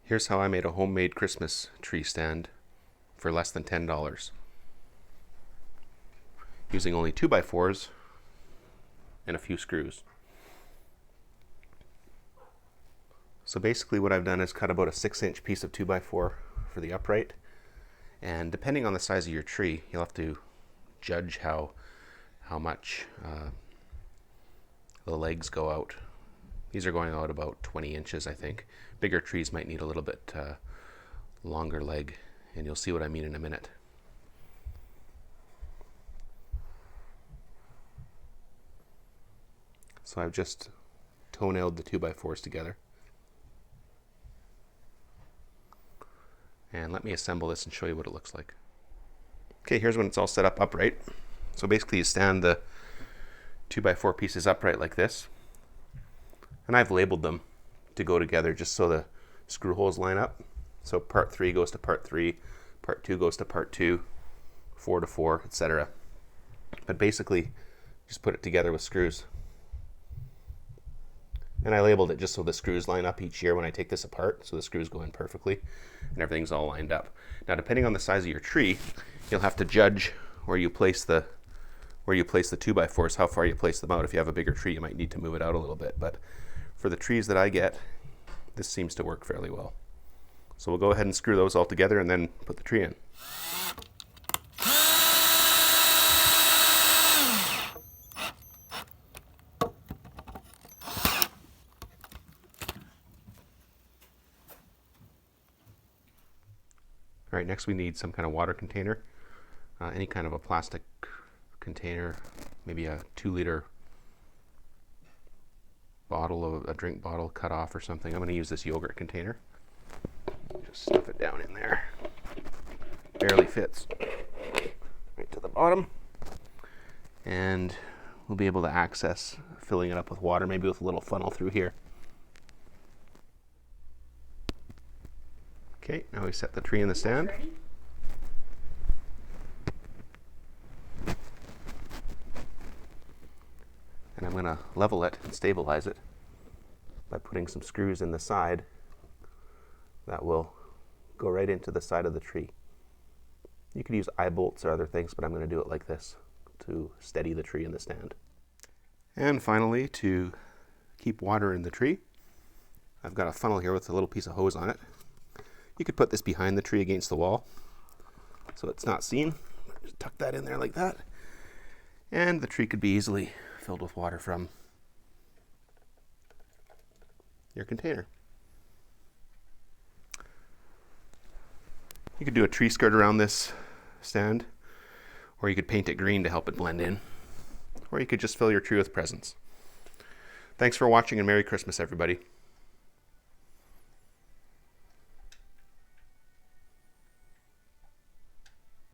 Here's how I made a homemade Christmas tree stand for less than $10, using only 2x4s and a few screws. So basically what I've done is cut about a 6-inch piece of 2x4 for the upright, and depending on the size of your tree, you'll have to judge how much the legs go out. These are going out about 20 inches, I think. Bigger trees might need a little bit longer leg, and you'll see what I mean in a minute. So I've just toe-nailed the 2x4s together. And let me assemble this and show you what it looks like. Okay, here's when it's all set up upright. So basically you stand the 2x4 pieces upright like this. And I've labeled them to go together just so the screw holes line up. So part 3 goes to part 3, part 2 goes to part 2, 4 to 4, etc. But basically, just put it together with screws. And I labeled it just so the screws line up each year when I take this apart, so the screws go in perfectly and everything's all lined up. Now, depending on the size of your tree, you'll have to judge where you place the 2x4s, how far you place them out. If you have a bigger tree, you might need to move it out a little bit, but for the trees that I get, this seems to work fairly well. So we'll go ahead and screw those all together and then put the tree in. All right, next we need some kind of water container, any kind of a plastic container, maybe a 2-liter bottle, a drink bottle cut off or something. I'm going to use this yogurt container. Just stuff it down in there. Barely fits right to the bottom. And we'll be able to access filling it up with water, maybe with a little funnel through here. Okay, now we set the tree in the stand. And I'm going to level it and stabilize it by putting some screws in the side that will go right into the side of the tree. You could use eye bolts or other things, but I'm going to do it like this to steady the tree in the stand. And finally, to keep water in the tree, I've got a funnel here with a little piece of hose on it. You could put this behind the tree against the wall so it's not seen. Just tuck that in there like that. And the tree could be easily filled with water from your container. You could do a tree skirt around this stand, or you could paint it green to help it blend in, or you could just fill your tree with presents. Thanks for watching, and Merry Christmas, everybody.